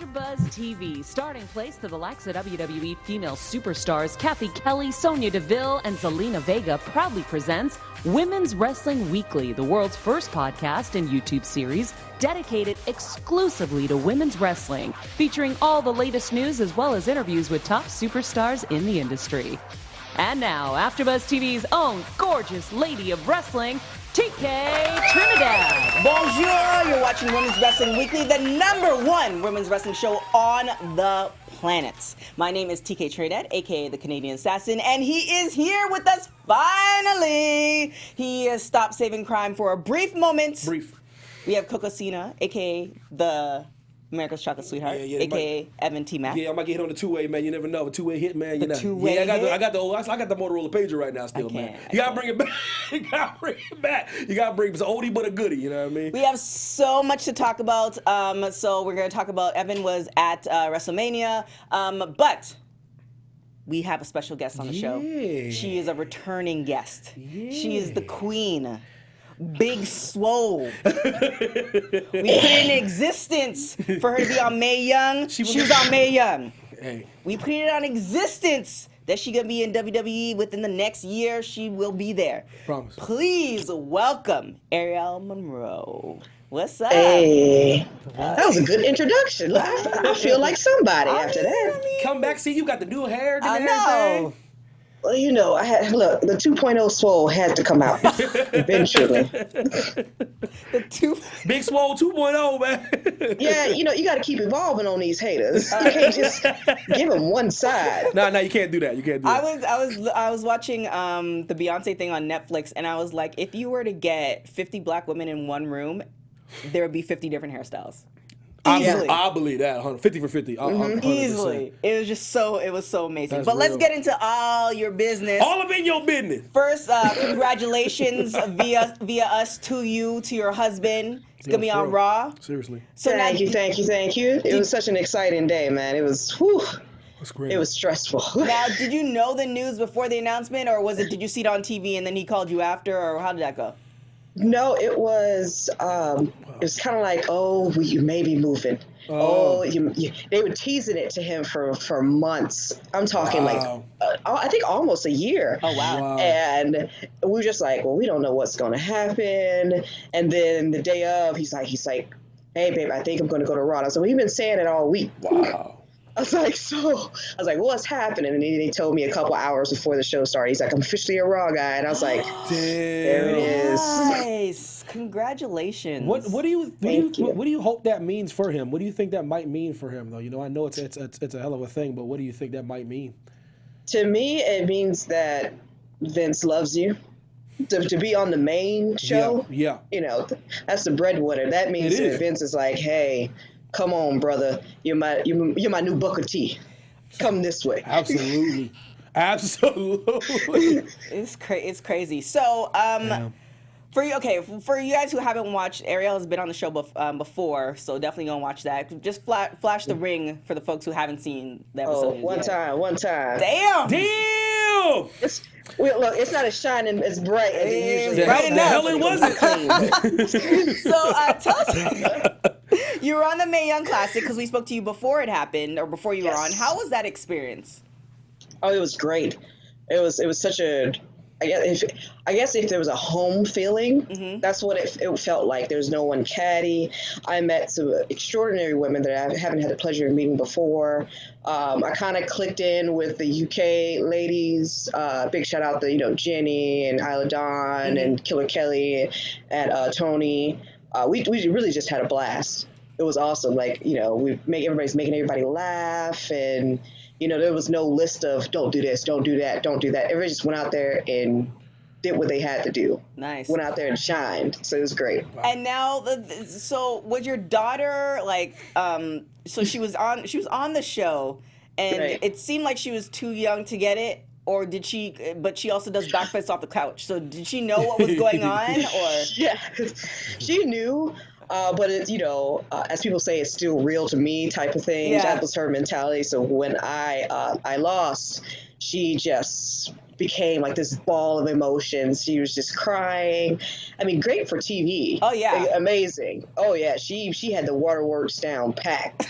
AfterBuzz TV, starting place to the likes of WWE female superstars Cathy, Kelley, Sonya, Deville, and Zelina Vega proudly presents Women's Wrestling Weekly, the world's first podcast and YouTube series dedicated exclusively to women's wrestling, featuring all the latest news as well as interviews with top superstars in the industry. And now, AfterBuzz TV's own gorgeous lady of wrestling, TK Trinidad. Bonjour, you're watching Women's Wrestling Weekly, the #1 women's wrestling show on the planet. My name is TK Trinidad, aka the Canadian Assassin, and he is here with us finally. He has stopped saving crime for a brief moment. We have Coco Cena, aka the America's Chocolate Sweetheart, aka Evan T. Mack. Yeah, I might get hit on the two-way, man. You never know. A two-way hit, man. Two-way I got hit? I got the Motorola pager right now still, man. You gotta bring it back. You gotta bring it back. You gotta bring it's an oldie but a goodie, you know what I mean? We have so much to talk about. So we're gonna talk about Evan was at WrestleMania, but we have a special guest on the show. She is a returning guest. She is the queen. Big Swole. We put it in existence for her to be on Mae Young. She was on Mae Young. Hey. We put it on existence that she gonna be in WWE within the next year. She will be there. Promise. Please welcome Arielle Monroe. What's up? Hey, that was a good introduction. I feel like somebody after that. Come back, see, you got the new hair and I everything. know. Well, you know, the 2.0 Swole had to come out eventually. Big Swole 2.0, man. Yeah, you know, you got to keep evolving on these haters. You can't just give them one side. No, you can't do that. You can't do that. I was watching the Beyonce thing on Netflix, and I was like, if you were to get 50 black women in one room, there would be 50 different hairstyles. Easily. I believe that. 50 for 50. Easily. It was so amazing. That's but let's real. get into all your business. All up in your business. First, congratulations via us to your husband. It's gonna be on Raw. Seriously. So Thank you. It was such an exciting day, man. It was, That's great. it was stressful. Now, did you know the news before the announcement, or did you see it on TV and then he called you after, or how did that go? No, it was kind of like, you may be moving. They were teasing it to him for months. I'm talking I think almost a year. Oh, wow. And we were just like, well, we don't know what's going to happen. And then the day of, he's like, hey, babe, I think I'm going to go to Raw. I was like, well, you've been saying it all week. Wow. I was like, what's happening? And he told me a couple hours before the show started. He's like, I'm officially a Raw guy. And I was like, there it is. Nice. Congratulations. What do you hope that means for him? What do you think that might mean for him, though? You know, I know it's a hell of a thing, but what do you think that might mean? To me, it means that Vince loves you. To be on the main show, Yeah. You know, that's the breadwinner. That means that Vince is like, hey, come on, brother. You're my new Booker T. Come this way. Absolutely. It's crazy. So, for you guys who haven't watched, Arielle has been on the show before, so definitely gonna watch that. Just flash the ring for the folks who haven't seen the episode. One time. Damn. It's not as shining as bright as it usually is. Bright enough. The hell it wasn't. So tell us, you were on the Mae Young Classic because we spoke to you before it happened, or before you were on. How was that experience? Oh, it was great. It was such a. I guess if there was a home feeling, that's what it felt like. There's no one catty. I met some extraordinary women that I haven't had the pleasure of meeting before. I kind of clicked in with the UK ladies. Big shout out to Jenny and Isla Dawn and Killer Kelley and Tony. We really just had a blast. It was awesome. Everybody's making everybody laugh, and there was no list of don't do this, don't do that, don't do that. Everybody just went out there and did what they had to do. Nice. Went out there and shined. So it was great. Wow. And now, so was your daughter so she was on the show, and Right. it seemed like she was too young to get it, or did she? But she also does backflips off the couch. So did she know what was going on, or? Yeah, she knew. But it's, as people say, it's still real to me type of thing. Yeah. That was her mentality. So when I lost, she just became like this ball of emotions. She was just crying. I mean, great for TV. Oh, yeah. Amazing. Oh, yeah. She had the waterworks down packed.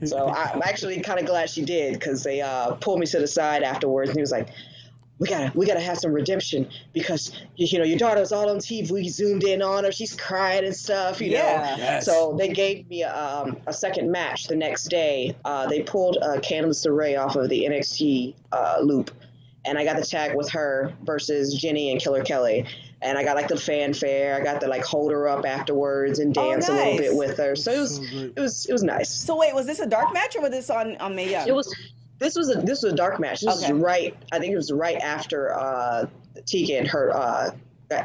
So I'm actually kind of glad she did, because they pulled me to the side afterwards, and he was like, we gotta have some redemption, because your daughter's all on TV. We zoomed in on her, she's crying and stuff, you know. Yes. So they gave me a second match the next day. They pulled Candice LeRae off of the NXT loop, and I got the tag with her versus Jenny and Killer Kelley. And I got like the fanfare. I got to like hold her up afterwards and dance a little bit with her. So it was nice. So wait, was this a dark match or was this on Mae Young? This was a dark match. This was I think it was right after Tegan got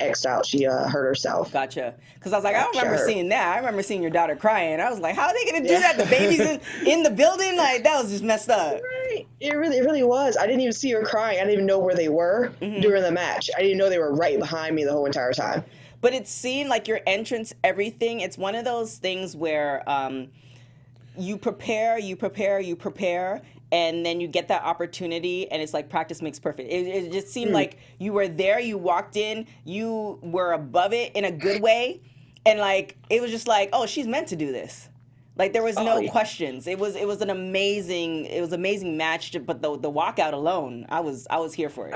X'd out. She hurt herself. Gotcha. Because I was like, I don't remember seeing that. I remember seeing your daughter crying. I was like, how are they going to do that? The baby's in the building? Like, that was just messed up. Right. It really was. I didn't even see her crying. I didn't even know where they were during the match. I didn't know they were right behind me the whole entire time. But it seemed like your entrance, everything, it's one of those things where you prepare, and then you get that opportunity, and it's like practice makes perfect. It just seemed like you were there, you walked in, you were above it in a good way, and like it was just like, oh, she's meant to do this. Like there was no questions. It was an amazing match, but the walkout alone, I was here for it.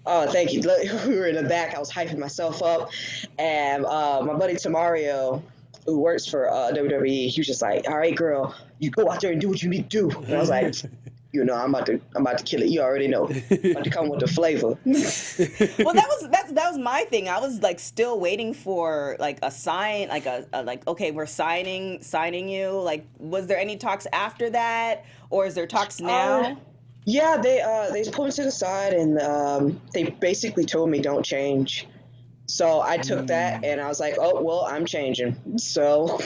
Oh, thank you. We were in the back. I was hyping myself up, and my buddy Tamario, who works for WWE, he was just like, "All right, girl, you go out there and do what you need to do." And I was like, I'm about to kill it. You already know. I'm about to come with the flavor. Well, that was my thing. I was like still waiting for like a sign, like okay, we're signing you. Like, was there any talks after that, or is there talks now? Yeah, they pulled me to the side, and they basically told me don't change. So I took that, and I was like, oh, well, I'm changing. So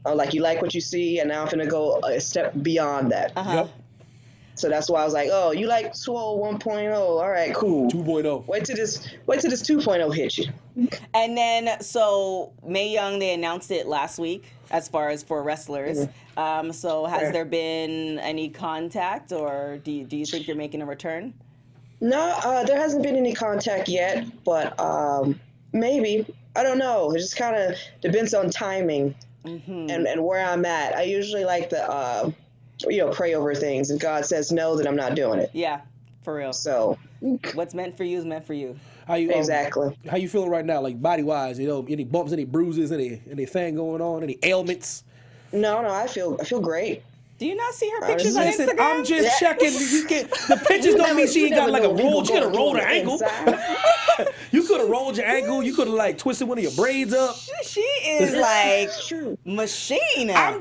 I was like, you like what you see, and now I'm going to go a step beyond that. Yep. So that's why I was like, oh, you like Swole 1.0? All right, cool. 2.0. Wait till this 2.0 hits you. And then, so Mae Young, they announced it last week as far as for wrestlers. So has there been any contact, or do you think you're making a return? No, there hasn't been any contact yet, but maybe. I don't know. It just kind of depends on timing and where I'm at. I usually like to, pray over things. If God says no, then I'm not doing it. Yeah, for real. So what's meant for you is meant for you. Exactly. How you feeling right now, like body-wise? Any bumps, any bruises, anything going on, any ailments? No, I feel great. Do you not see her pictures on Instagram? I'm just checking. The pictures don't mean she ain't got like a roll. She could have rolled her ankle. You could have rolled your ankle. You could have like twisted one of your braids up. She is like machine. I'm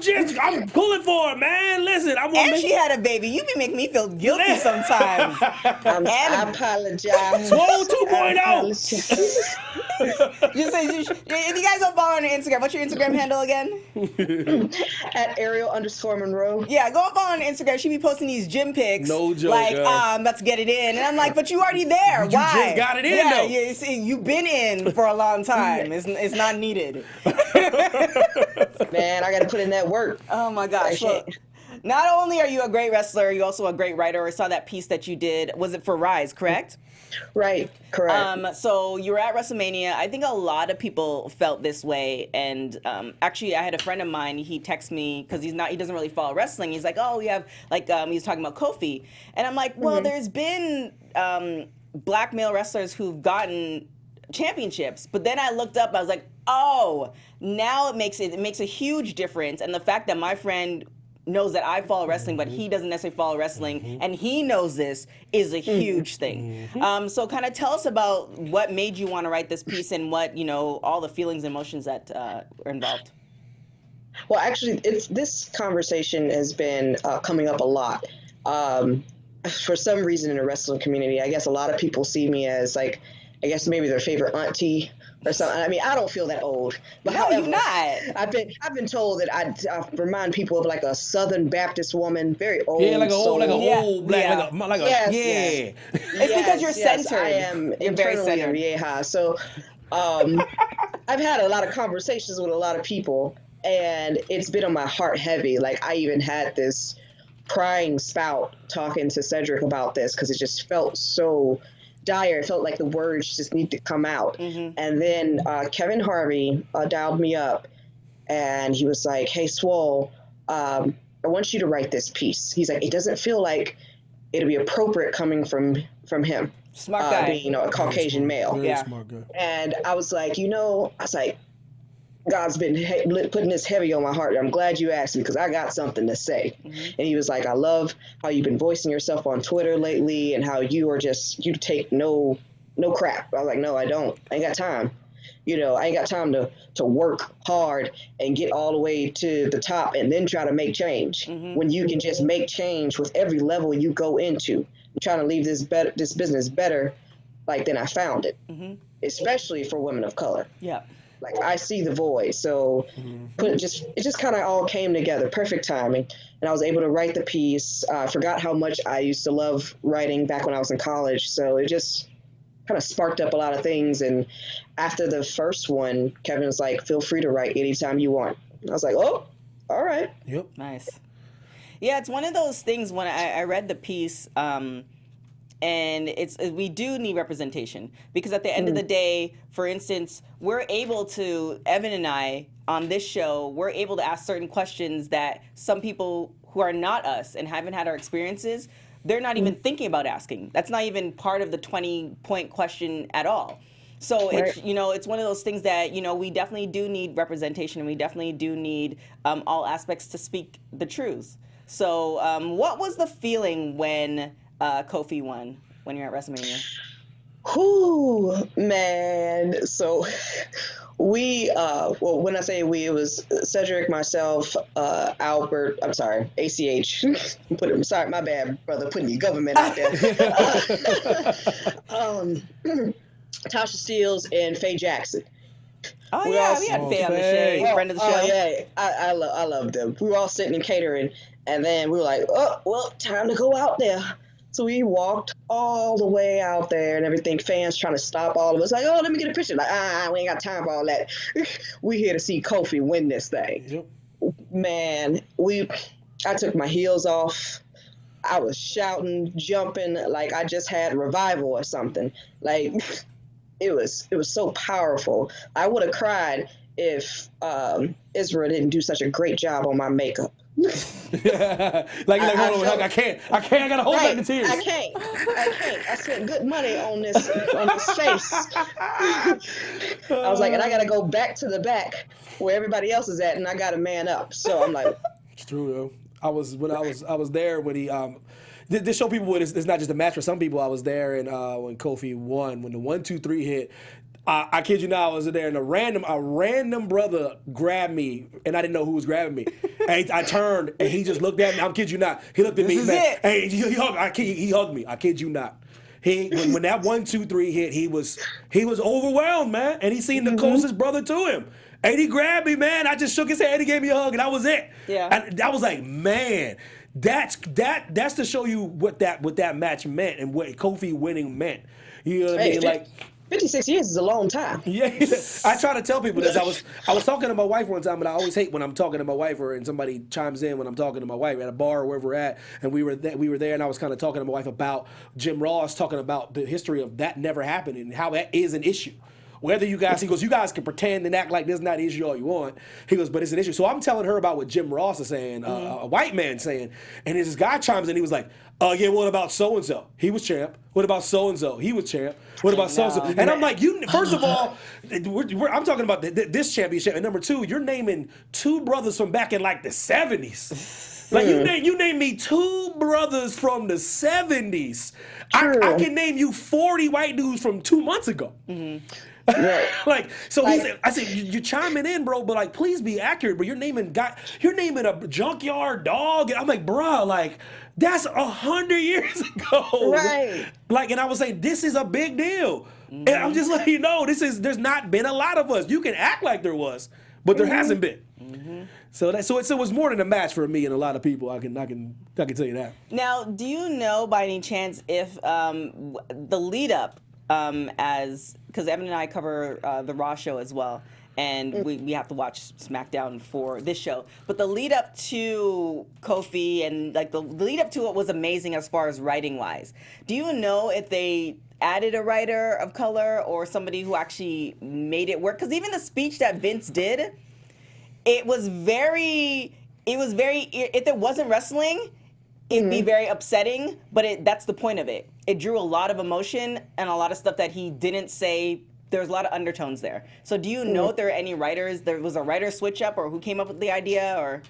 pulling for her, man. Listen, she had a baby. You be making me feel guilty sometimes. I apologize. Swole 2.0. Just say, if you guys don't follow her on Instagram, what's your Instagram handle again? At Arielle_Monroe. Yeah, go follow on Instagram. She be posting these gym pics. No joke. Like, let's get it in. And I'm like, but you already there. You Why? just got it in, though. Yeah, see, you've been in for a long time. It's not needed. Man, I got to put in that work. Oh, my gosh. So, not only are you a great wrestler, you're also a great writer. I saw that piece that you did. Was it for Rise, correct? Right, correct. So you were at WrestleMania. I think a lot of people felt this way. And actually, I had a friend of mine. He texted me because he doesn't really follow wrestling. He's like, oh, we have he was talking about Kofi, and I'm like, well, there's been black male wrestlers who've gotten championships, but then I looked up. I was like, oh, now it makes a huge difference. And the fact that my friend knows that I follow wrestling, but he doesn't necessarily follow wrestling, and he knows this is a huge thing. So kind of tell us about what made you want to write this piece and what, all the feelings and emotions that are involved. Well, actually, this conversation has been coming up a lot. For some reason in the wrestling community, I guess a lot of people see me as like, I guess maybe their favorite auntie or something. I mean, I don't feel that old. But no, however, you're not. I've been told that I remind people of like a Southern Baptist woman, very old. Yeah, like an old black, yeah. yeah. It's because you're centered. I am. You're very centered. Yeah. So, I've had a lot of conversations with a lot of people, and it's been on my heart heavy. Like I even had this crying spout talking to Cedric about this because it just felt so dire. It felt like the words just need to come out. And then Kevin Harvey dialed me up, and he was like, hey, Swole, I want you to write this piece. He's like, it doesn't feel like it'll be appropriate coming from him. Smart guy. Being, a Caucasian male. Very Yeah. smart guy. And I was like, God's been putting this heavy on my heart. I'm glad you asked me because I got something to say. Mm-hmm. And he was like, I love how you've been voicing yourself on Twitter lately and how you take no crap. I was like, no, I don't. I ain't got time. I ain't got time to work hard and get all the way to the top and then try to make change. Mm-hmm. When you can just make change with every level you go into. I'm trying to leave this business better than I found it, Mm-hmm. especially for women of color. Yeah. Like I see the void, so it just kind of all came together, perfect timing, and I was able to write the piece. I forgot how much I used to love writing back when I was in college, so it just kind of sparked up a lot of things. And after the first one, Kevin was like, "Feel free to write anytime you want." I was like, "Oh, all right." Yep. Nice. Yeah, it's one of those things when I read the piece. And we do need representation because at the end of the day, for instance, we're able to, Evan and I, on this show, we're able to ask certain questions that some people who are not us and haven't had our experiences, they're not even thinking about asking. That's not even part of the 20-point question at all. So Right. it's one of those things that, we definitely do need representation and we definitely do need all aspects to speak the truths. So what was the feeling when Kofi won when you're at WrestleMania? Whoo, man. So we, when I say we, it was Cedric, myself, Albert, I'm sorry, ACH. Sorry, my bad, brother, putting your government out there. Tasha Steeles and Faye Jackson. Oh, We yeah, all- we had Oh, Faye on the Faye. show, friend of the show. Oh yeah, I love them. We were all sitting in catering, and then we were like, oh, well, time to go out there. So we walked all the way out there and everything. Fans trying to stop all of us, like, oh, let me get a picture. Like, we ain't got time for all that. We here to see Kofi win this thing. Yep. Man, I took my heels off. I was shouting, jumping like I just had revival or something. Like it was so powerful. I would have cried if Israel didn't do such a great job on my makeup. like hold on, I can't. I gotta hold back the tears. I can't. I spent good money on this face. I was like, and I gotta go back to the back where everybody else is at, and I gotta man up. So I'm like, It's true though. I was there when he this show people what it's not just a match for some people. I was there and when Kofi won, when the 1, 2, 3 hit. I kid you not, I was there and a random brother grabbed me and I didn't know who was grabbing me. And I turned and he just looked at me. I'm kid you not. He looked at me. This is man, it. and he hugged me. I kid you not. When that 1, 2, 3 hit, he was overwhelmed, man. And he seen the closest brother to him. And he grabbed me, man. I just shook his hand. He gave me a hug, and that was it. Yeah. And I was like, man, that's to show you what that match meant and what Kofi winning meant. You know what I mean? Like 56 years is a long time. Yeah, I try to tell people this. I was talking to my wife one time, and I always hate when I'm talking to my wife or and somebody chimes in when I'm talking to my wife at a bar or wherever we're at, and we were there, and I was kind of talking to my wife about Jim Ross, talking about the history of that never happening and how that is an issue. Whether you guys, he goes, you guys can pretend and act like this is not an issue all you want. He goes, but it's an issue. So I'm telling her about what Jim Ross is saying, a white man saying, and this guy chimes in, he was like, yeah, what about so-and-so? He was champ. What about so-and-so? He was champ. What about so-and-so? And I'm like, first of all, I'm talking about this championship. And number two, you're naming two brothers from back in like the 70s. Like you name me two brothers from the 70s. I can name you 40 white dudes from 2 months ago. Right. I said, you're chiming in, bro, but like, please be accurate. But you're naming a junkyard dog, and I'm like, bro, like that's 100 years ago, Right? Like, and I was saying, this is a big deal, and I'm just letting you know, there's not been a lot of us. You can act like there was, but there hasn't been. So it was more than a match for me and a lot of people. I can tell you that. Now, do you know by any chance if the lead up, because Evan and I cover the Raw show as well, and we have to watch SmackDown for this show, but the lead up to Kofi and like the lead up to it was amazing as far as writing wise. Do you know if they added a writer of color or somebody who actually made it work? Because even the speech that Vince did, it was very it was very, if there wasn't wrestling, it'd be very upsetting, but that's the point of it. It drew a lot of emotion and a lot of stuff that he didn't say. There's a lot of undertones there. So do you know if there are any writers, there was a writer switch up, or who came up with the idea, or?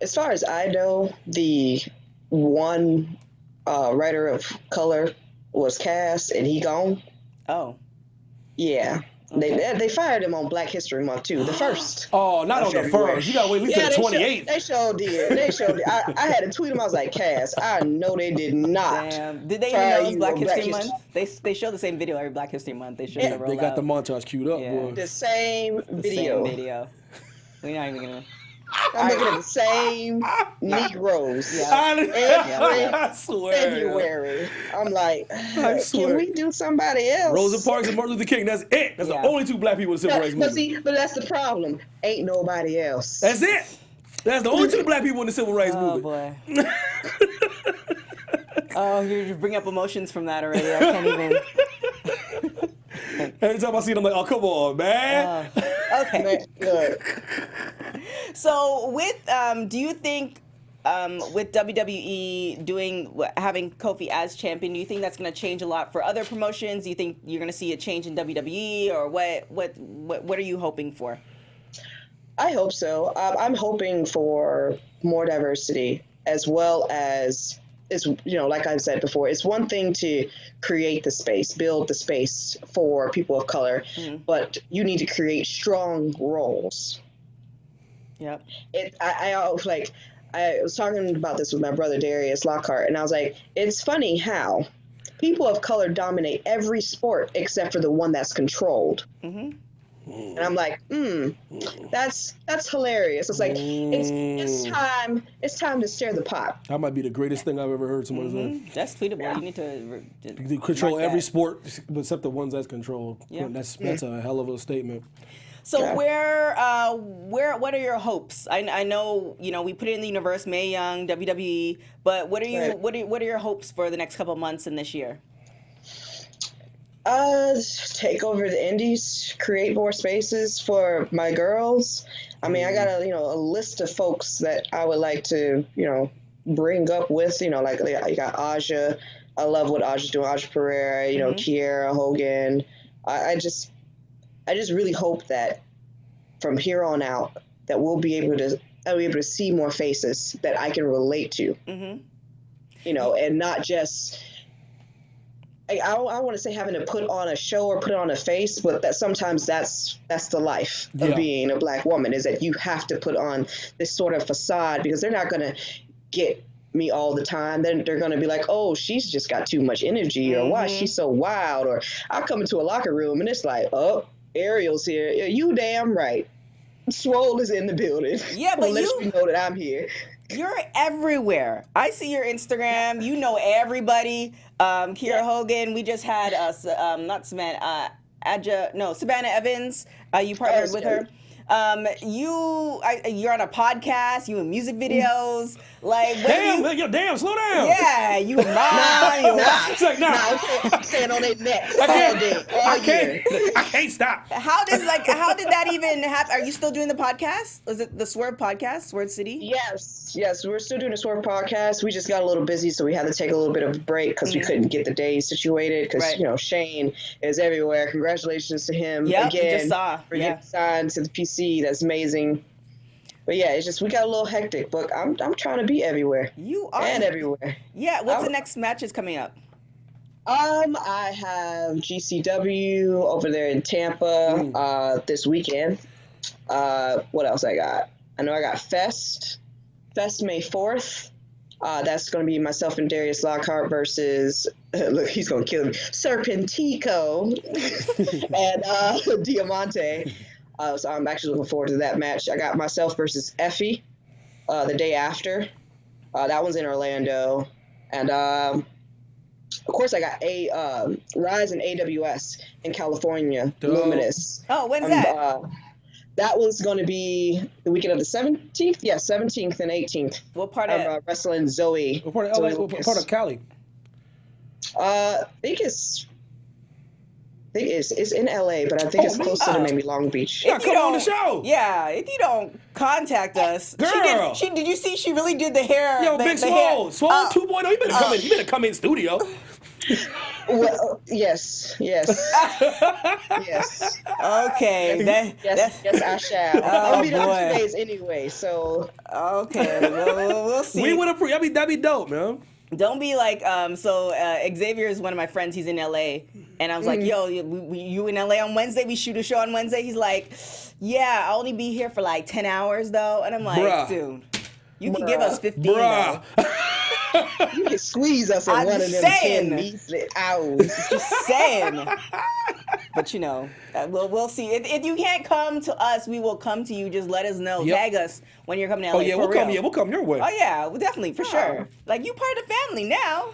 As far as I know, the one writer of color was Cass, and he gone. Oh. Yeah. Okay. They fired him on Black History Month too, the first. Oh, not on the first. You gotta wait at least to the 28th. They sure did. They sure did. I had to tweet him. I was like, Cass, I know they did not. Damn. Did they even know it was Black History Month? They show the same video every Black History Month. They show the rollout. They got the montage queued up, boy. The same video. We're not even gonna. I'm looking at the same Negroes. Yeah. I swear. February. I'm like, can we do somebody else? Rosa Parks and Martin Luther King. That's it. That's the only two black people in the civil rights movement. But that's the problem. Ain't nobody else. That's it. That's the only two black people in the civil rights movement. Boy. Oh, you bring up emotions from that already. I can't even. Every time I see it, I'm like, oh, come on, man. Okay. Good. So do you think with WWE having Kofi as champion, do you think that's going to change a lot for other promotions? Do you think you're going to see a change in WWE, or what are you hoping for? I hope so. I'm hoping for more diversity, as well as like I said before, it's one thing to create the space, build the space for people of color, but you need to create strong roles. Yep. I was talking about this with my brother Darius Lockhart, and I was like, it's funny how people of color dominate every sport except for the one that's controlled. Mm-hmm. And I'm like, that's hilarious. It's like it's time to stir the pot. That might be the greatest thing I've ever heard someone say. That's tweetable. Yeah. You need to control every sport except the ones that's controlled. Yeah. That's a hell of a statement. So what are your hopes? I know we put it in the universe, Mae Young, WWE, but what are your hopes for the next couple of months and this year? Take over the indies, create more spaces for my girls. I mean, I got a list of folks that I would like to, bring up with, like you got Aja. I love what Aja's doing. Aja Pereira, Kiera Hogan. I just really hope that from here on out that I'll be able to see more faces that I can relate to. Mm-hmm. And not just. I don't want to say having to put on a show or put on a face, but that sometimes that's the life of being a black woman, is that you have to put on this sort of facade, because they're not going to get me all the time. Then they're going to be like, oh, she's just got too much energy, or why she's so wild, or I'll come into a locker room and it's like, oh, Arielle's here. You damn right. Swole is in the building. Yeah, but let you know that I'm here. You're everywhere. I see your Instagram. You know everybody. Kiera Hogan. We just had Savannah Evans. You partnered with her. You're on a podcast. You in music videos. Like, damn, slow down. Yeah, you mom. It's like, I'm staying on their neck all day, all year. I can't stop. How did that even happen? Are you still doing the podcast? Was it the Swerve podcast, Swerve City? Yes, we're still doing the Swerve podcast. We just got a little busy, so we had to take a little bit of a break because we couldn't get the days situated. Because Shane is everywhere. Congratulations to him again. We just saw. For getting signed to the PC. That's amazing. But yeah, it's just we got a little hectic. But I'm trying to be everywhere. You are. And everywhere. Yeah. What's the next matches coming up? I have GCW over there in Tampa this weekend. What else I got? I know I got Fest May 4th. That's going to be myself and Darius Lockhart versus, look, he's going to kill me, Serpentico and Diamante. So I'm actually looking forward to that match. I got myself versus Effie the day after. That one's in Orlando. And of course, I got Rise and AWS in California, Luminous. Oh, when's that? That one's going to be the weekend of the 17th? Yeah, 17th and 18th. What part of wrestling Zoe? What part of LA? What part of Cali? I think think it's in LA, but I think it's closer to maybe Long Beach. Yeah, come on the show. Yeah, if you don't contact us, girl. Did you see? She really did the hair. Yo, Big Swole 2.0. You better come in studio. Well, yes. Yes. Okay. Yes, I shall. I'll be there 2 days anyway, so. Okay, we'll see. We would appreciate. That'd be dope, man. Don't be like, Xavier is one of my friends. He's in LA. And I was like, yo, you in LA on Wednesday? We shoot a show on Wednesday? He's like, yeah, I'll only be here for like 10 hours though. And I'm like, dude, you can give us 15 though. You can squeeze us in one of them 10 measly hours. Just saying. But we'll see. If you can't come to us, we will come to you. Just let us know. Yep. Tag us when you're coming to LA. Oh yeah, we'll come. Yeah, we'll come your way. Oh yeah, well, definitely for sure. Like you part of the family now.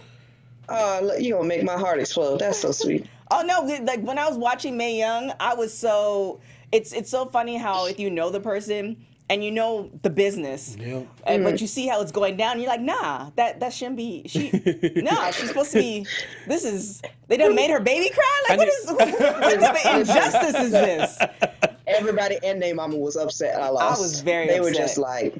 You gonna make my heart explode. That's so sweet. Oh no, like when I was watching Mae Young, I was so. It's so funny how if you know the person and you know the business, but you see how it's going down, you're like, nah, that shouldn't be. Nah, she's supposed to be. They done made her baby cry. Like what type of injustice is this? Everybody and their mama was upset. I lost. I was very upset. They were just like.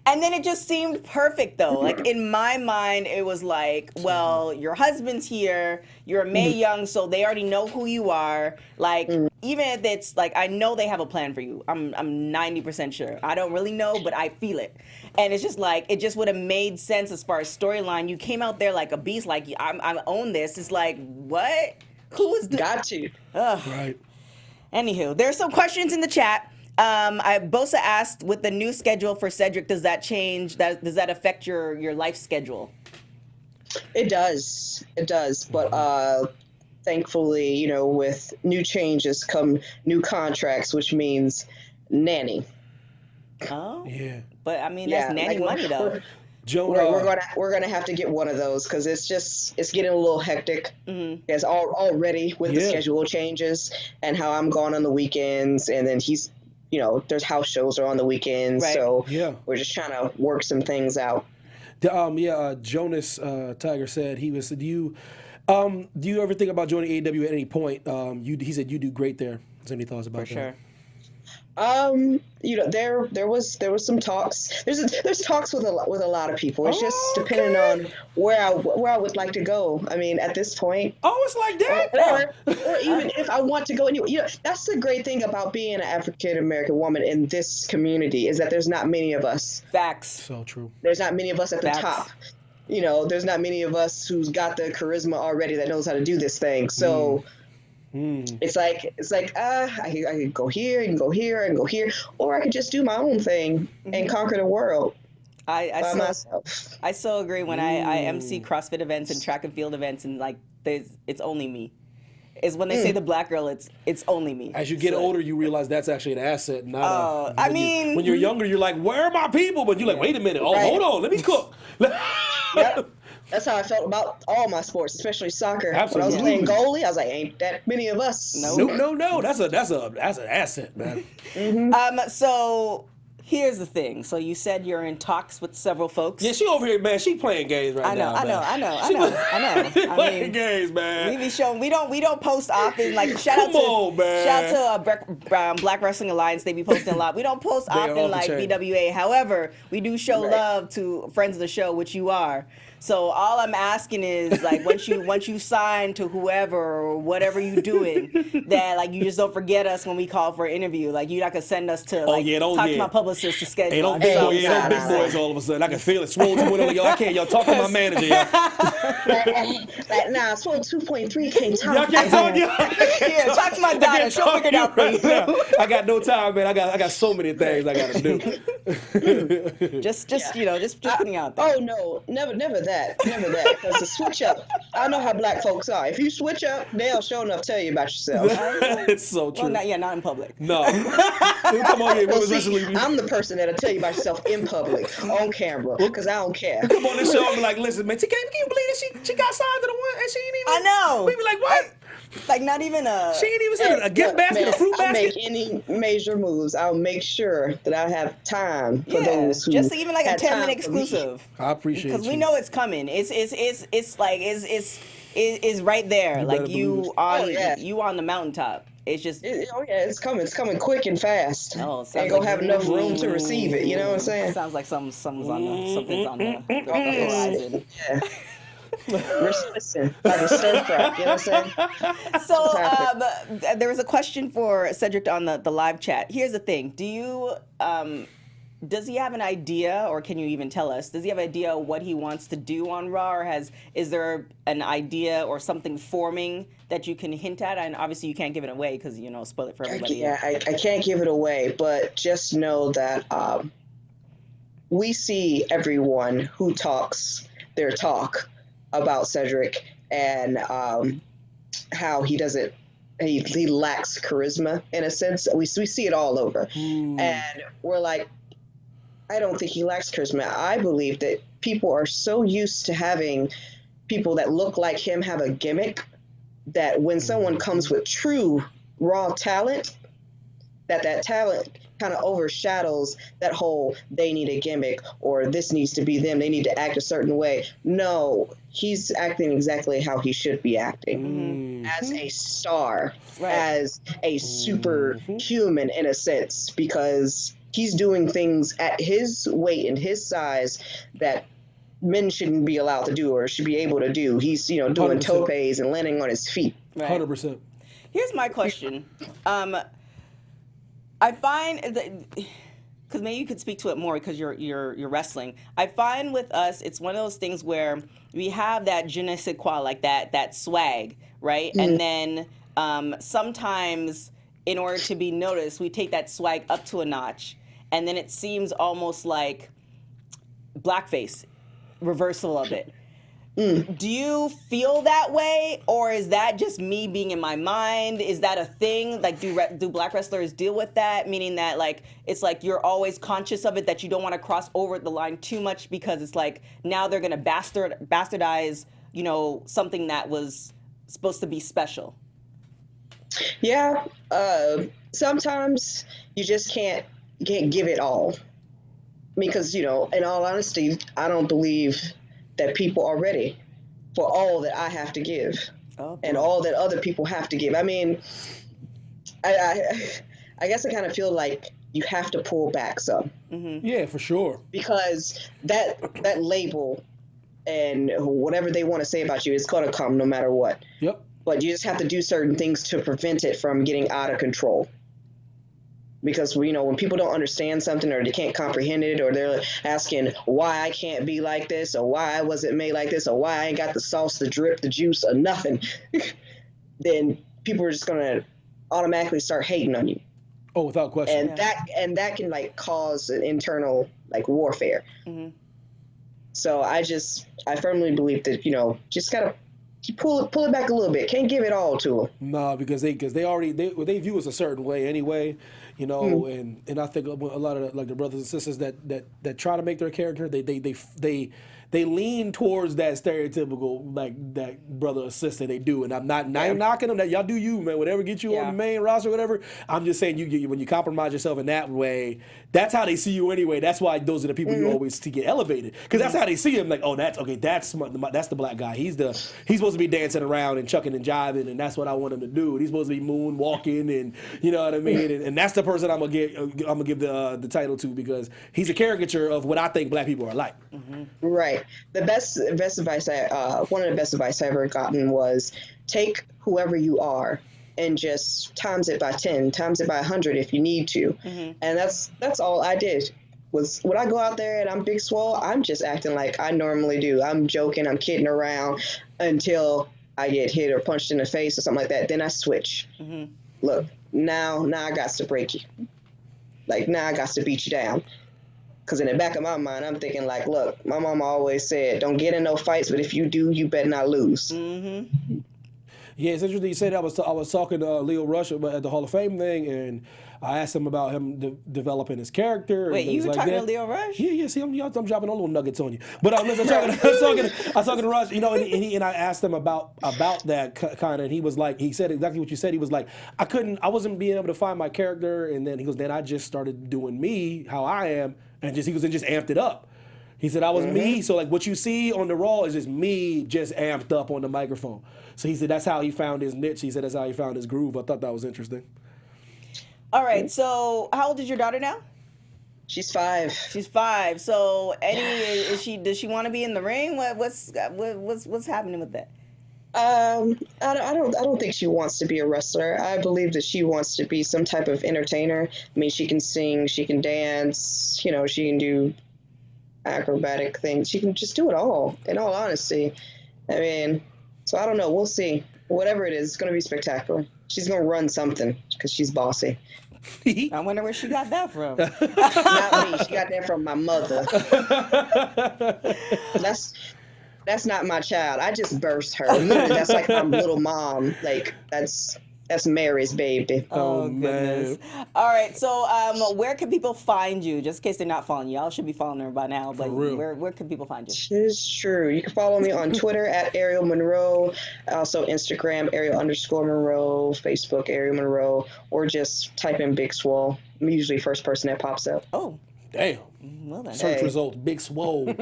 And then it just seemed perfect, though. Like, in my mind, it was like, well, your husband's here, you're Mae Young, so they already know who you are. Like, even if it's, like, I know they have a plan for you. I'm 90% sure. I don't really know, but I feel it. And it's just like, it just would have made sense as far as storyline. You came out there like a beast, like, I own this. It's like, what? Who is this? Got to. Right. Anywho, there's some questions in the chat. Bosa asked, with the new schedule for Cedric, does that change? Does that affect your life schedule? It does. But thankfully, with new changes come new contracts, which means nanny. Oh. Yeah. But I mean, that's nanny money though. We're gonna have to get one of those because it's getting a little hectic. As already with the schedule changes and how I'm gone on the weekends, and then he's. There's house shows are on the weekends, right. So we're just trying to work some things out. Jonas Tiger said do you ever think about joining AEW at any point? He said you do great there. Is there any thoughts about that? For sure. There was some talks. There's talks with a lot of people. It's just depending on where I would like to go. I mean, at this point. Oh, it's like that. Or even if I want to go anywhere. That's the great thing about being an African American woman in this community is that there's not many of us. Facts. So true. There's not many of us at the top. There's not many of us who's got the charisma already that knows how to do this thing. So. It's like I could go here and go here and go here, or I could just do my own thing and conquer the world by myself. I so agree. When I MC CrossFit events and track and field events, and like it's only me. Is when they say the black girl, it's only me. As you get older, you realize that's actually an asset. Not when you're younger, you're like, where are my people? But you're like, wait a minute. Oh, hold on, let me cook. Yep. That's how I felt about all my sports, especially soccer. Absolutely. When I was playing goalie, I was like, ain't that many of us. No. That's an asset, man. So here's the thing. So you said you're in talks with several folks. Yeah, she over here, man. She playing games now. I know. She playing games, man. We be showing. We don't post often. Like shout out to Black Wrestling Alliance. They be posting a lot. We don't post often like BWA. However, we do show love to friends of the show, which you are. So all I'm asking is like once you sign to whoever or whatever you doing, that like you just don't forget us when we call for an interview. Like you're not gonna send us to talk to my publicist to schedule. Hey, don't big boys all of a sudden. I can feel it. Swole 2.0. Yo, I can't. Yo, talk to my manager. Yo. Nah, Swole 2.3 can't talk. Y'all can't talk. Yeah, talk to my daughter. She'll figure it out for you. I got no time, man. I got so many things I gotta do. just putting out there. Oh no, never that. Never that. Because the switch up, I know how black folks are. If you switch up, they'll sure enough tell you about yourself. It's so true. Well, not in public. No. Come on here. I'm the person that'll tell you about yourself in public, on camera, because I don't care. Come on this show and be like, listen, man, can you believe that she got signed to the one and she ain't even. I know. We be like, what? Like not even a. She ain't even sent a gift basket, a fruit basket. I'll make any major moves. I'll make sure that I have time for those who just even like a 10-minute exclusive. I appreciate it. Because we know it's coming. It's is right there. You Like better you believe on you on the mountaintop. It's just it's coming quick and fast. Oh, sounds Ain't gonna like- have enough room to receive it. You know what I'm saying? sounds like something's on the horizon. Yeah. Listen, like a stir fry. You know what I'm saying? So there was a question for Cedric on the live chat. Here's the thing: do you does he have an idea, or can you even tell us? Does he have an idea what he wants to do on Raw, or is there an idea or something forming that you can hint at? And obviously, you can't give it away because spoil it for everybody. Yeah, I can't give it away, but just know that we see everyone who talks their talk about Cedric and how he doesn't. He lacks charisma in a sense. We see it all over, and we're like, I don't think he lacks charisma. I believe that people are so used to having people that look like him have a gimmick that when someone comes with true raw talent, that talent kind of overshadows that whole they need a gimmick or this needs to be them. They need to act a certain way. No, he's acting exactly how he should be acting as a star, as a superhuman in a sense, because he's doing things at his weight and his size that men shouldn't be allowed to do or should be able to do. He's, doing 100%. topes and landing on his feet. 100%. Here's my question. I find that, because maybe you could speak to it more because you're wrestling. I find with us, it's one of those things where we have that je ne sais quoi, like that swag, right? And then sometimes in order to be noticed, we take that swag up to a notch. And then it seems almost like blackface, reversal of it. Do you feel that way, or is that just me being in my mind? Is that a thing? Like, do black wrestlers deal with that? Meaning that, like, it's like you're always conscious of it, that you don't want to cross over the line too much because it's like now they're going to bastardize, something that was supposed to be special. Yeah, sometimes you just can't give it all because, in all honesty, I don't believe that people are ready for all that I have to give and all that other people have to give. I mean, I guess I kind of feel like you have to pull back some. Yeah, for sure. Because that label and whatever they want to say about you is going to come no matter what. Yep. But you just have to do certain things to prevent it from getting out of control. Because, when people don't understand something or they can't comprehend it or they're asking why I can't be like this or why I wasn't made like this or why I ain't got the sauce, the drip, the juice or nothing, then people are just going to automatically start hating on you. Oh, without question. And that can cause an internal warfare. So I firmly believe that, just got to pull it back a little bit. Can't give it all to them. No, because they view us a certain way anyway, and I think a lot of the brothers and sisters that try to make their character, they lean towards that stereotypical that brother or sister they do, and I'm not knocking them. That y'all do you, man. Whatever gets you on the main roster, or whatever. I'm just saying you when you compromise yourself in that way, that's how they see you anyway. That's why those are the people you always to get elevated, because that's how they see him. Like, oh, that's the black guy. He's supposed to be dancing around and chucking and jiving, and that's what I want him to do. And he's supposed to be moonwalking, and you know what I mean. And that's the person I'm gonna give the title to, because he's a caricature of what I think black people are like. Right. The best advice one of the best advice I ever gotten was take whoever you are and just times it by 10, times it by 100 if you need to. And that's all I did. Was when I go out there and I'm big swole, I'm just acting like I normally do. I'm joking, I'm kidding around until I get hit or punched in the face or something like that. Then I switch. Look, now I got to break you. Now I got to beat you down. Because in the back of my mind, I'm thinking look, my mama always said, don't get in no fights, but if you do, you better not lose. Yeah, it's interesting you say that. I was talking to Leo Rush at the Hall of Fame thing, and I asked him about him developing his character. Wait, and things you were like talking that. to Leo Rush? Yeah. See, I'm dropping all little nuggets on you. But I was talking to Rush, and I asked him about that kind of, and he said exactly what you said. He was like, I wasn't being able to find my character, and then he goes, then I just started doing me, how I am, and just amped it up. He said, I was me. So, like, what you see on the Raw is just me just amped up on the microphone. So he said that's how he found his niche. He said that's how he found his groove. I thought that was interesting. All right, so how old is your daughter now? She's 5. She's 5. So, does she want to be in the ring? What's happening with that? I don't think she wants to be a wrestler. I believe that she wants to be some type of entertainer. I mean, she can sing, she can dance, she can do acrobatic things. She can just do it all, in all honesty. I mean, so I don't know. We'll see. Whatever it is, it's going to be spectacular. She's going to run something because she's bossy. I wonder where she got that from. Not me. She got that from my mother. That's not my child. I just birthed her. Literally, that's like my little mom. Like, that's Mary's baby. Oh, goodness. All right, so where can people find you? Just in case they're not following you. Y'all should be following her by now, but where can people find you? It's true. You can follow me on Twitter at Arielle Monroe, also Instagram, Arielle_Monroe, Facebook, Arielle Monroe, or just type in Big Swole. I'm usually the first person that pops up. Oh. Damn. Well then. Search results, Big Swole.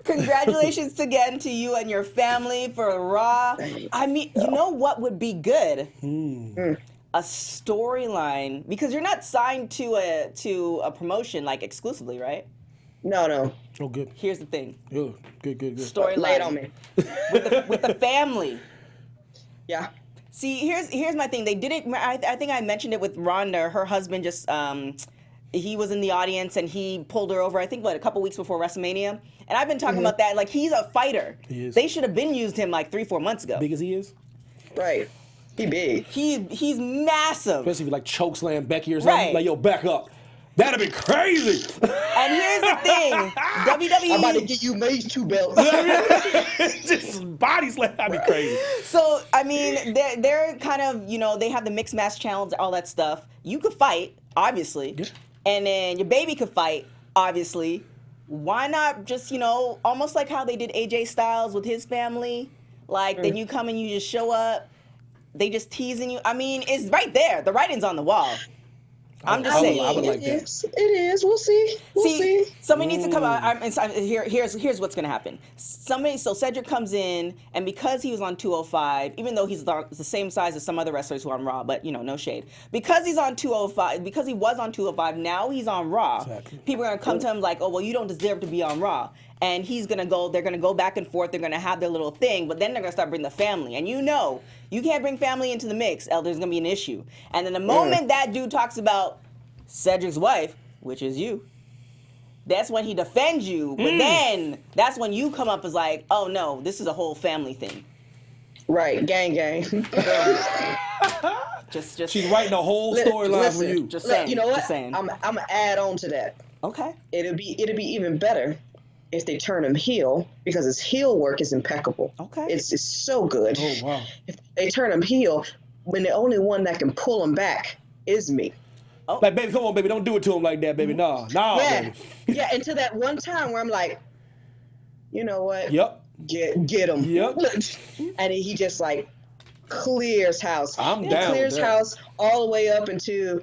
Congratulations again to you and your family for Raw. I mean, you know what would be good? A storyline, because you're not signed to a promotion like exclusively, right? No. Oh, good. Here's the thing. Good. Storyline. Lay it on me. with the family. Yeah. See, here's my thing. They did it. I think I mentioned it with Rhonda. Her husband just he was in the audience and he pulled her over. I think a couple weeks before WrestleMania. And I've been talking about that. Like, he's a fighter. He is. They should have been used him like 3-4 months ago. Big as he is. Right. He big. He's massive. Especially if you like chokeslam Becky or something. Right. Like, yo, back up. That'd be crazy. And here's the thing, WWE. I'm about to get you made 2 belts. Just body slam. That'd be crazy. So, I mean, they're kind of, they have the mixed match challenge, all that stuff. You could fight, obviously. Yeah. And then your baby could fight, obviously. Why not just, almost like how they did AJ Styles with his family? Like, then you come and you just show up. They just teasing you. I mean, it's right there. The writing's on the wall. I'm just saying. I would like that. It is. We'll see. We'll see. Somebody needs to come out. Here's what's going to happen. So Cedric comes in, and because he was on 205, even though he's the same size as some other wrestlers who are on Raw, but, no shade. Because he's on 205, because he was on 205, now he's on Raw. Exactly. People are going to come to him like, oh, well, you don't deserve to be on Raw. And they're going to go back and forth. They're going to have their little thing, but then they're going to start bringing the family. And you can't bring family into the mix, else there's going to be an issue. And then the moment that dude talks about Cedric's wife, which is you, that's when he defends you. But then that's when you come up as like, oh no, this is a whole family thing. Right, gang. just She's writing a whole storyline for you. Just saying. You know what? Just saying. I'm gonna add on to that. Okay. It'll be even better if they turn him heel, because his heel work is impeccable. Okay. It's so good. Oh, wow. If they turn him heel, when the only one that can pull him back is me. Oh. Like, baby, come on, baby. Don't do it to him like that, baby. Nah, baby. Yeah, until that one time where I'm like, you know what? Yep. Get him. Yep. And he just like clears house. I'm down Clears with that. house all the way up into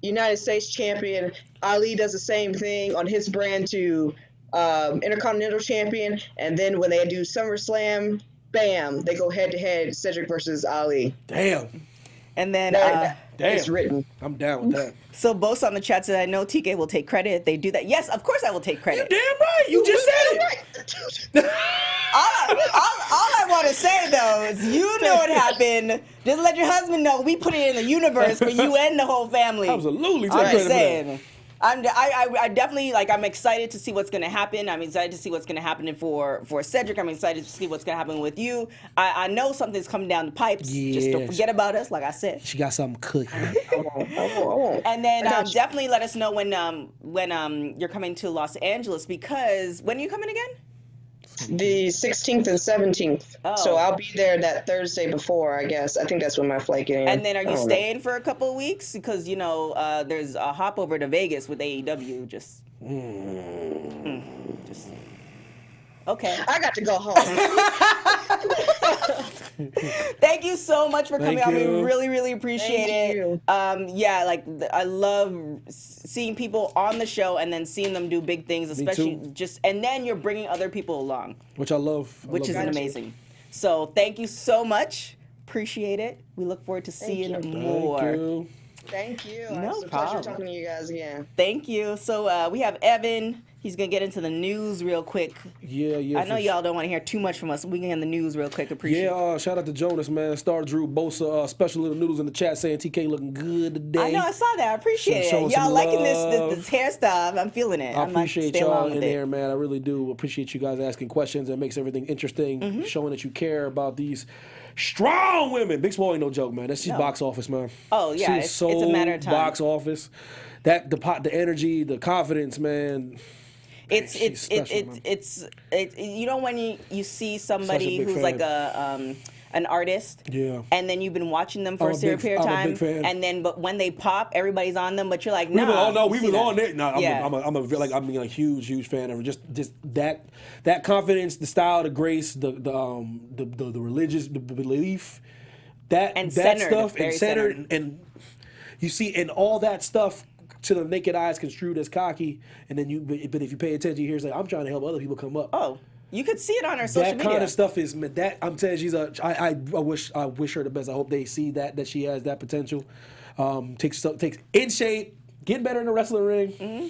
United States champion. Ali does the same thing on his brand to Intercontinental champion. And then when they do SummerSlam, bam, they go head to head, Cedric versus Ali. Damn. And then Damn. It's written. I'm down with that. So Bo's on the chat said, I know TK will take credit if they do that. Yes, of course I will take credit. Damn right. You just said it. All I want to say, though, is you know what happened. Just let your husband know we put it in the universe for you and the whole family. Absolutely. Take I'm credit just for that. saying. I definitely, I'm excited to see what's going to happen. I'm excited to see what's going to happen for Cedric. I'm excited to see what's going to happen with you. I know something's coming down the pipes. Just don't forget about us, like I said. She got something cooking. I won't. And then definitely let us know when you're coming to Los Angeles, because when are you coming again? The 16th and 17th. Oh. So I'll be there that Thursday before, I guess. I think that's when my flight gets in. And then are you I don't staying for a couple of weeks? Because, there's a hop over to Vegas with AEW. Okay. I got to go home. Thank you so much for coming Thank on. We you. really, really appreciate Thank it. you. Yeah, like I love seeing people on the show and then seeing them do big things, especially too. and then you're bringing other people along, Which I love. which is that. amazing. So thank you so much. Appreciate it. We look forward to seeing you. more. Thank you. Thank you. No It's a problem. pleasure talking to you guys again. Thank you. So we have Evan. He's gonna get into the news real quick. Yeah. I know y'all don't want to hear too much from us. We can get in the news real quick. Appreciate it. Yeah, shout out to Jonas, man. Star Drew Bosa, special little noodles in the chat saying TK looking good today. I know, I saw that. I appreciate Showing it. Y'all some liking love. this hairstyle. I'm feeling it. I I'm like, appreciate stay y'all along in with it. there, man. I really do appreciate you guys asking questions. It makes everything interesting, Mm-hmm. showing that you care about these strong women. Big Swole ain't no joke, man. That's just box office, man. Oh, yeah, She's it's a matter of time. box office. That the energy, the confidence, man. It's She's special, man. you know when you see somebody big who's fan. like an artist, Yeah. and then you've been watching them for I'm a a certain big- period of I'm a time, big fan. and then but when they pop, everybody's on them, but you're like, We nah. was you see on that. it. No, Yeah. I'm a huge fan of her. Just that confidence, the style, the grace, the religious, the belief, that centered, stuff, very and centered, centered. and you see, and all that stuff to the naked eyes construed as cocky, and then but if you pay attention, you hear it's like, I'm trying to help other people come up. Oh, you could see it on her social That media. kind of stuff is that I'm telling you, I wish her the best. I hope they see that she has that potential. Takes in shape, getting better in the wrestling ring. Mm-hmm.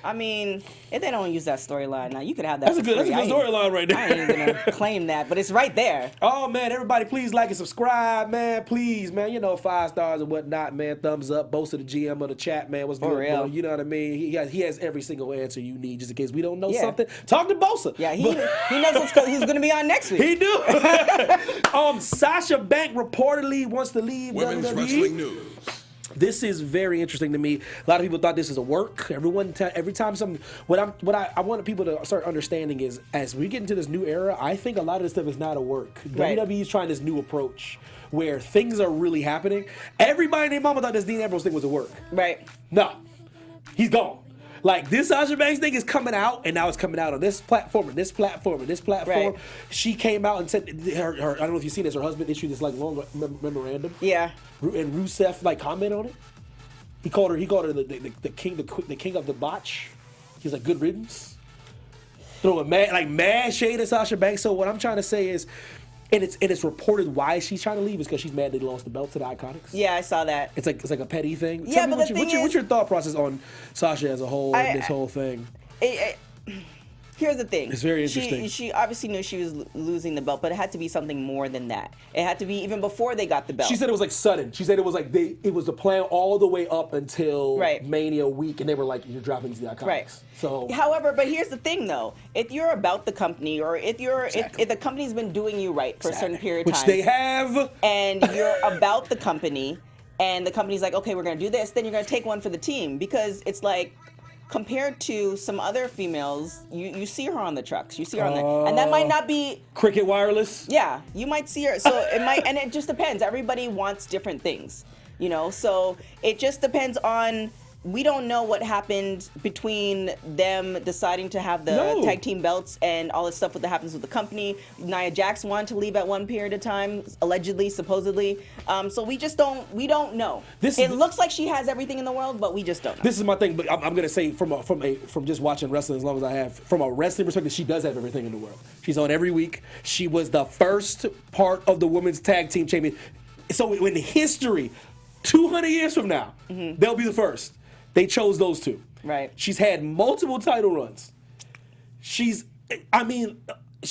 I mean, if they don't use that storyline now, you could have that. That's for a good free. storyline right there. I ain't gonna claim that, but it's right there. Oh man, everybody please like and subscribe, man. Please, man. 5 stars and whatnot, man. Thumbs up. Boast of the GM of the chat, man. What's For good, real. bro? You know what I mean? He has every single answer you need, just in case we don't know Yeah. something. Talk to Bosa. Yeah, he knows who's gonna be on next week. He do. Sasha Banks reportedly wants to leave Women's WWE. Wrestling News. This is very interesting to me. A lot of people thought this is a work. Every time something. What I want people to start understanding is, as we get into this new era, I think a lot of this stuff is not a work. Right. WWE is trying this new approach where things are really happening. Everybody and their mama thought this Dean Ambrose thing was a work. Right. No, he's gone. Like, this Sasha Banks thing is coming out, and now it's coming out on this platform and this platform and this platform. Right. She came out and said her I don't know if you've seen this. Her husband issued this like long memorandum. Yeah. And Rusev like comment on it. He called her the king of the botch. He's like, good riddance. Throwing mad shade at Sasha Banks. So what I'm trying to say is, and it's reported why she's trying to leave is because she's mad they lost the belt to the Iconics. Yeah, I saw that. It's like a petty thing. Yeah, Tell me but the thing what's is- your thought process on Sasha as a whole and this whole thing? Here's the thing. It's very interesting. She obviously knew she was losing the belt, but it had to be something more than that. It had to be even before they got the belt. She said it was like sudden. She said it was like it was the plan all the way up until Right. Mania week, and they were like, "You're dropping to the Iconics." Right. So, However, but here's the thing, though: if you're about the company, or if Exactly. if the company's been doing you right for a certain period of which time, they have. and you're about the company, and the company's like, okay, we're gonna do this, then you're gonna take one for the team, because it's like, compared to some other females, you see her on the trucks, you see her on the, and that might not be. Cricket Wireless. Yeah, you might see her. So it might, and it just depends. Everybody wants different things, so it just depends on. We don't know what happened between them deciding to have the No. tag team belts and all this stuff that happens with the company. Nia Jax wanted to leave at one period of time, allegedly, supposedly. So we don't know. It looks like she has everything in the world, but we just don't know. This is my thing, but I'm gonna say from just watching wrestling as long as I have, from a wrestling perspective, she does have everything in the world. She's on every week. She was the first part of the women's tag team champion. So in history, 200 years from now, they'll be the first. They chose those two. Right. She's had multiple title runs. She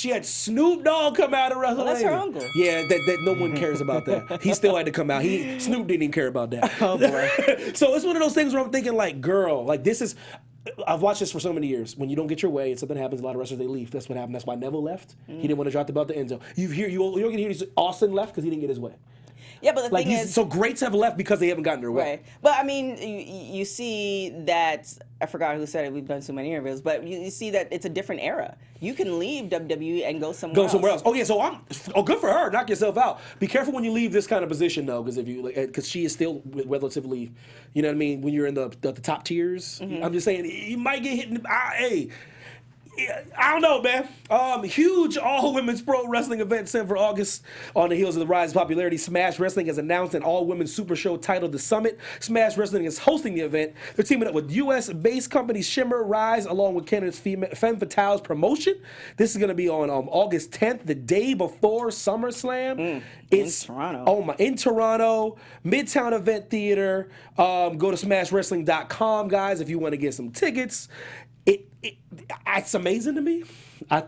had Snoop Dogg come out of WrestleMania. that's her uncle. Yeah, that no one cares about that. He still had to come out. Snoop didn't even care about that. Oh, boy. So it's one of those things where I'm thinking, like, girl, like, this is. I've watched this for so many years. When you don't get your way and something happens, a lot of wrestlers, they leave. That's what happened. That's why Neville left. He didn't want to drop the belt to Enzo. You're going to hear Austin left because he didn't get his way. Yeah, but the Like, thing is, so greats have left because they haven't gotten their way. right. But I mean, you see that, I forgot who said it, we've done so many interviews, but you see that it's a different era. You can leave WWE and go somewhere else. Oh yeah, so good for her. Knock yourself out. Be careful when you leave this kind of position though, because she is still relatively, you know what I mean. When you're in the top tiers, I'm just saying you might get hit. Hey, I don't know, man. Huge all-women's pro wrestling event set for August. On the heels of the rise of popularity, Smash Wrestling has announced an all-women's super show titled The Summit. Smash Wrestling is hosting the event. They're teaming up with U.S.-based companies Shimmer, Rise, along with Canada's Femme Fatale's promotion. This is going to be on August 10th, the day before SummerSlam. It's in Toronto. In Toronto, Midtown Event Theater. Go to smashwrestling.com, guys, if you want to get some tickets. It's amazing to me. I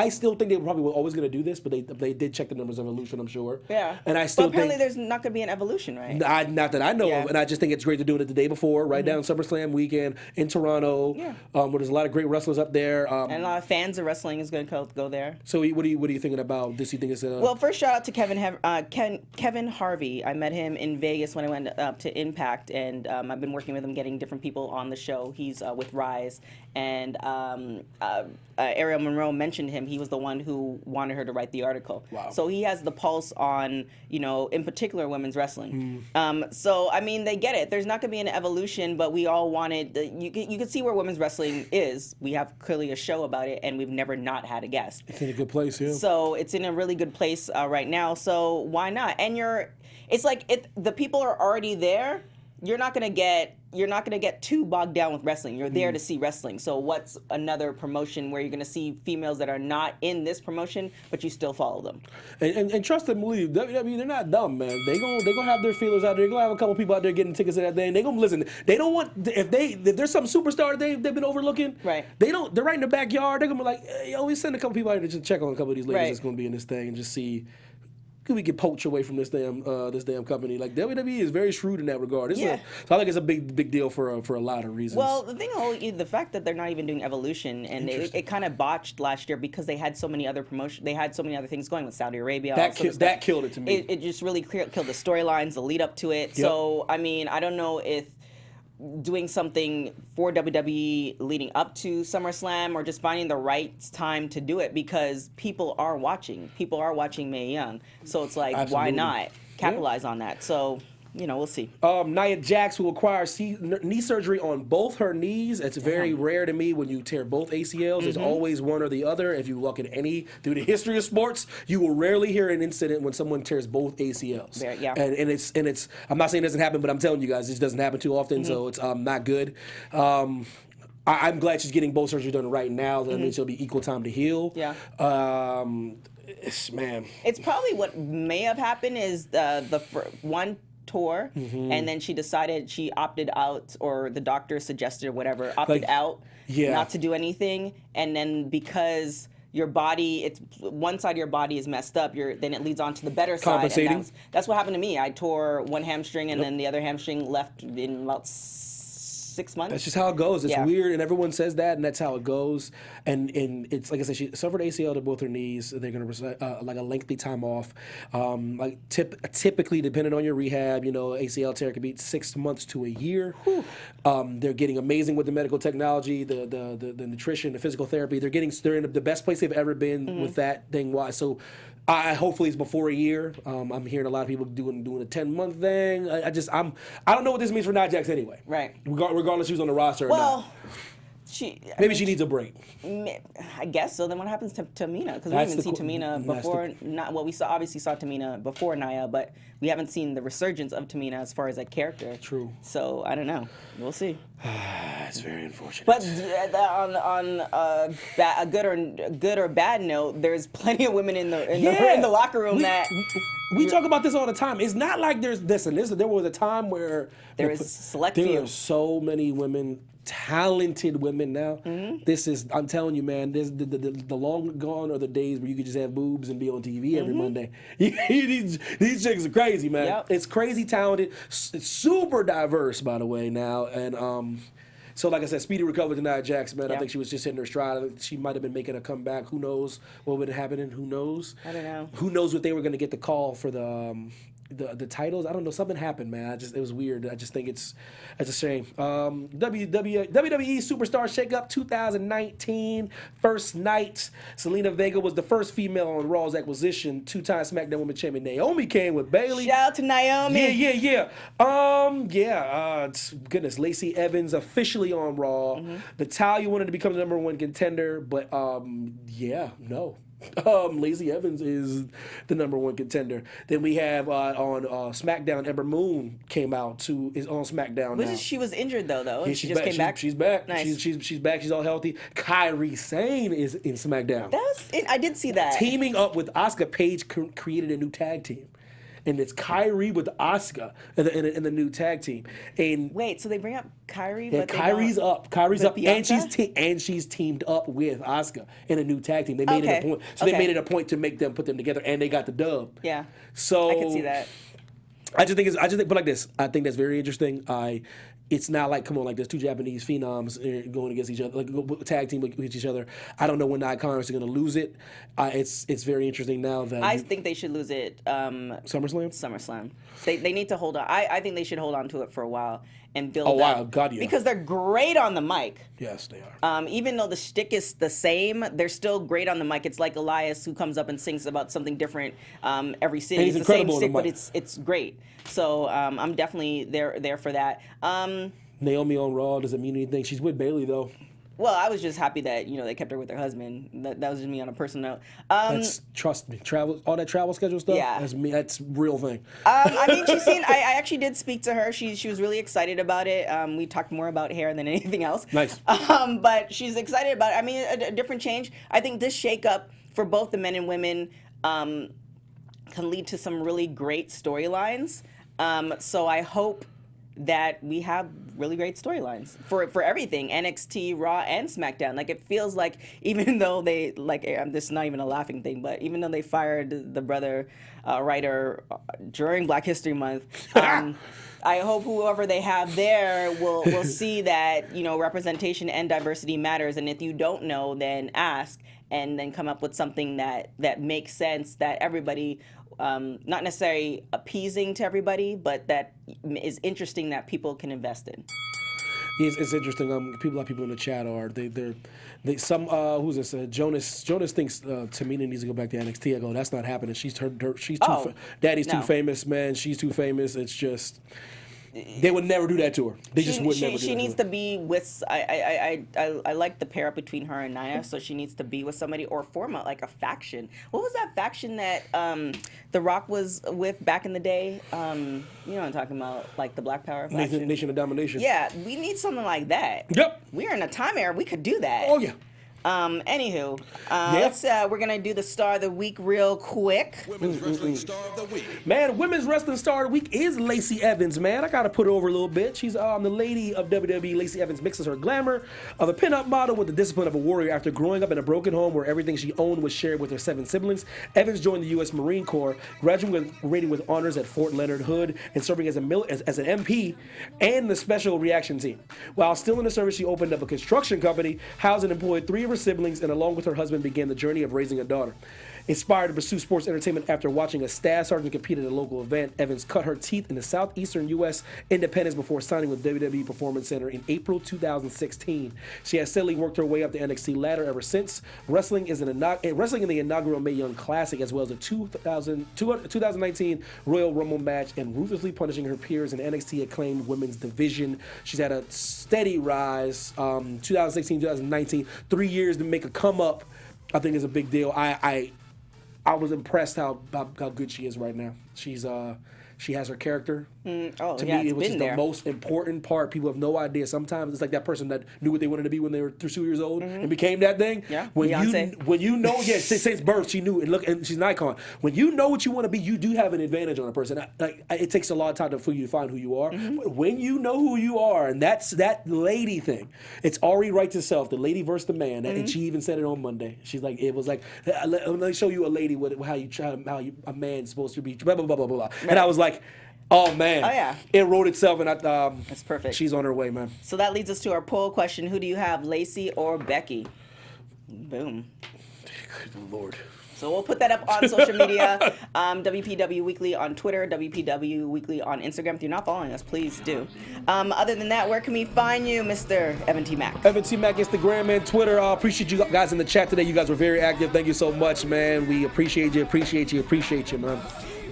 still think they probably were always going to do this, but they did check the numbers of Evolution, I'm sure. Yeah. And I still but apparently think there's not going to be an Evolution, right? not that I know Yeah. of, and I just think it's great to do it the day before, right down SummerSlam weekend in Toronto, where there's a lot of great wrestlers up there. And a lot of fans of wrestling is going to go there. So what are you thinking about this? You think it's Well, first shout out to Kevin Harvey. I met him in Vegas when I went up to Impact, and I've been working with him, getting different people on the show. He's with Rise, and Arielle Monroe mentioned him. He was the one who wanted her to write the article. Wow. So he has the pulse on, in particular, women's wrestling. So, I mean, they get it. There's not going to be an evolution, but we all wanted, you can see where women's wrestling is. We have clearly a show about it, and we've never not had a guest. It's in a good place, yeah. So it's in a really good place right now. So why not? And it's like the people are already there. You're not gonna get too bogged down with wrestling. You're there to see wrestling. So what's another promotion where you're gonna see females that are not in this promotion, but you still follow them? And trust and believe, WWE, they're not dumb, man. They gonna have their feelers out there. They're gonna have a couple people out there getting tickets to that thing. They gonna listen. They don't want if there's some superstar they've been overlooking. Right. They're right in the backyard. They're gonna be like, hey, yo, we send a couple people out there to just check on a couple of these ladies Right. that's gonna be in this thing and just see. Could we get poached away from this damn company? Like WWE is very shrewd in that regard. So I think it's a big deal for a lot of reasons. Well, the fact that they're not even doing Evolution, and it kind of botched last year because they had so many other promotions. They had so many other things going with Saudi Arabia. That killed it to me. It just really killed the storylines, the lead up to it. Yep. So I mean, I don't know if doing something for WWE leading up to SummerSlam or just finding the right time to do it, because people are watching. People are watching Mae Young. So it's like, Absolutely. why not capitalize on that? So, we'll see. Nia Jax will require knee surgery on both her knees. It's very rare to me when you tear both ACLs. There's always one or the other. If you look at through the history of sports, you will rarely hear an incident when someone tears both ACLs. Yeah. And it's I'm not saying it doesn't happen, but I'm telling you guys, it doesn't happen too often, so it's not good. I'm glad she's getting both surgeries done right now. That means she'll be equal time to heal. Yeah. Man. It's probably what may have happened is one tour, and then she opted out, or the doctor suggested or whatever, opted out not to do anything, and then because your body, one side of your body is messed up, then it leads on to the better side. Compensating. And that's what happened to me. I tore one hamstring, and then the other hamstring left in about 6 months. That's just how it goes. It's weird, and everyone says that, and that's how it goes. And it's like I said, she suffered ACL to both her knees. They're going to like a lengthy time off. Typically, depending on your rehab, ACL tear could be 6 months to a year. They're getting amazing with the medical technology, the nutrition, the physical therapy. They're in the best place they've ever been with that thing. So. Hopefully it's before a year. I'm hearing a lot of people doing a 10-month thing. I don't know what this means for Nia Jax anyway. Right. Regardless who's on the roster or Well, not. Maybe she needs a break. I guess so. Then what happens to Tamina? Because we That's haven't the seen Tamina before. We obviously saw Tamina before Nia, but we haven't seen the resurgence of Tamina as far as that character. True. So I don't know. We'll see. It's very unfortunate. But on a good or bad note, there's plenty of women in the locker room that. We talk about this all the time. It's not like there's this and this. There was a time where there is select there few. are so many women, talented women now. This is, I'm telling you, man. This the long gone are the days where you could just have boobs and be on TV every Monday. These chicks are crazy, man. Yep. It's crazy talented. It's super diverse, by the way, now. And so, like I said, speedy recovery to Nia Jax, man. I think she was just hitting her stride. I think she might have been making a comeback. Who knows what would have happened? Who knows? I don't know. Who knows what they were going to get the call for the the titles. I don't know. Something happened, man. It was weird. I just think it's a shame. WWE Superstar Shakeup 2019 first night. Selena Vega was the first female on Raw's acquisition. 2-time SmackDown Women's Champion Naomi came with Bayley. Shout out to Naomi. Yeah. Goodness, Lacey Evans officially on Raw. Natalia wanted to become the #1 contender, but no. Lacey Evans is the #1 contender. Then we have on SmackDown, Ember Moon is on SmackDown now. She was injured though. Yeah, she just came back. She's back. Nice. She's back. She's all healthy. Kairi Sane is in SmackDown. I did see that. Teaming up with Asuka, Paige created a new tag team. And it's Kairi with Asuka in the new tag team. And wait, so they bring up Kairi? yeah, but they Kairi's don't- up. Kairi's up, Bianca? and she's teamed up with Asuka in a new tag team. They made it a point. So they made it a point to put them together, and they got the dub. Yeah. So I can see that. I just think, but like this, I think that's very interesting. It's not like, come on, like there's two Japanese phenoms going against each other, like tag team with each other. I don't know when the Iconics are going to lose it. It's very interesting now that I think they should lose it. SummerSlam. They need to hold on. I think they should hold on to it for a while and build. Oh, wow. up. God, yeah. Because they're great on the mic. Yes, they are. Even though the shtick is the same, they're still great on the mic. It's like Elias, who comes up and sings about something different every city. And he's it's the same incredible on the shtick, but mic. it's great. So I'm definitely there for that. Naomi on Raw doesn't mean anything. She's with Bayley though. Well, I was just happy that they kept her with her husband. That was just me on a personal note. That's, trust me, all that travel schedule stuff. Yeah. That's real thing. I mean, she's seen. I actually did speak to her. She was really excited about it. We talked more about hair than anything else. Nice. But she's excited about it. I mean, a different change. I think this shakeup for both the men and women can lead to some really great storylines. So I hope that we have really great storylines for everything, NXT, Raw, and SmackDown. Like, it feels like, even though they, this is not even a laughing thing, but even though they fired the brother writer during Black History Month, I hope whoever they have there will see that, representation and diversity matters. And if you don't know, then ask, and then come up with something that makes sense, that everybody, not necessarily appeasing to everybody, but that is interesting, that people can invest in. It's interesting. People in the chat are who's this? Jonas thinks Tamina needs to go back to NXT. I go, that's not happening. She's too. Daddy's too famous, man. She's too famous. It's just. They would never do that to her. They just would never do that. She needs to be with. I like the pair up between her and Nia, so she needs to be with somebody or form a faction. What was that faction that The Rock was with back in the day? You know what I'm talking about, like the Black Power faction. Nation of Domination. Yeah, we need something like that. Yep. We're in a time era we could do that. Oh yeah. Anywho, we're gonna do the Star of the Week real quick. Women's Wrestling Star of the Week. Man, Women's Wrestling Star of the Week is Lacey Evans, man. I gotta put her over a little bit. She's the lady of WWE. Lacey Evans mixes her glamour of a pinup model with the discipline of a warrior after growing up in a broken home where everything she owned was shared with her 7 siblings. Evans joined the U.S. Marine Corps, graduating with honors at Fort Leonard Hood, and serving as an MP and the Special Reaction Team. While still in the service, she opened up a construction company, housed and employed 3 of her siblings, and along with her husband began the journey of raising a daughter. Inspired to pursue sports entertainment after watching a staff sergeant compete at a local event, Evans cut her teeth in the southeastern U.S. independents before signing with WWE Performance Center in April 2016. She has steadily worked her way up the NXT ladder ever since, wrestling in the inaugural Mae Young Classic, as well as the 2019 Royal Rumble match, and ruthlessly punishing her peers in NXT acclaimed women's division. She's had a steady rise, 2016, 2019, 3 years to make a come up. I think is a big deal. I was impressed how good she is right now. She has her character. To me, it was just the most important part. People have no idea. Sometimes it's like that person that knew what they wanted to be when they were 2 years old and became that thing. Yeah, when Beyonce. you know, since birth she knew, and she's an icon. When you know what you want to be, you do have an advantage on a person. It takes a lot of time for you to find who you are. But when you know who you are, and that's that lady thing, it's Ari writes itself, the lady versus the man, and she even said it on Monday. She's like, it was like, let me show you a lady how a man's supposed to be, blah blah blah blah blah. Right. And I was like, oh man! Oh yeah! It wrote itself, and that's perfect. She's on her way, man. So that leads us to our poll question: who do you have, Lacey or Becky? Boom. Good Lord. So we'll put that up on social media. WPW Weekly on Twitter, WPW Weekly on Instagram. If you're not following us, please do. Other than that, where can we find you, Mr. Evan T. Mack? Evan T. Mack, Instagram and Twitter. Appreciate you guys in the chat today. You guys were very active. Thank you so much, man. We appreciate you, man.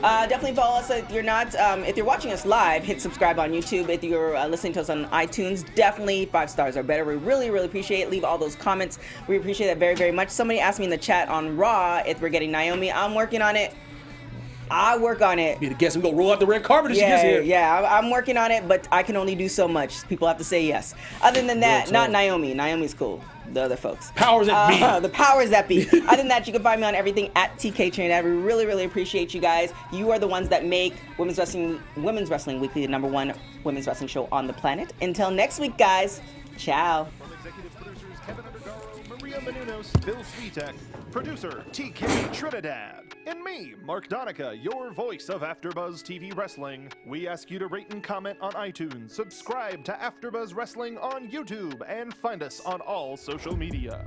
Definitely follow us if you're not. If you're watching us live, hit subscribe on YouTube. If you're listening to us on iTunes, definitely 5 stars or better. We really, really appreciate it. Leave all those comments. We appreciate that very, very much. Somebody asked me in the chat on Raw if we're getting Naomi. I'm working on it. I work on it. Be the guest. We gonna roll out the red carpet as she gets here. Yeah, I'm working on it, but I can only do so much. People have to say yes. Other than that, not Naomi. Naomi's cool. The other folks. Powers that be. The powers that be. Other than that, you can find me on everything at TK Trinidad. We really, really appreciate you guys. You are the ones that make Women's Wrestling Weekly the #1 women's wrestling show on the planet. Until next week, guys. Ciao. Executive producers Kevin Undergaro, Maria Menounos, Bill Svitek, producer TK Trinidad, and me, Mark Donica, your voice of AfterBuzz TV Wrestling. We ask you to rate and comment on iTunes, subscribe to AfterBuzz Wrestling on YouTube, and find us on all social media.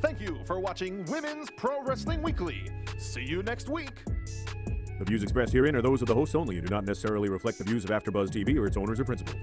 Thank you for watching Women's Pro Wrestling Weekly. See you next week. The views expressed herein are those of the hosts only and do not necessarily reflect the views of AfterBuzz TV or its owners or principals.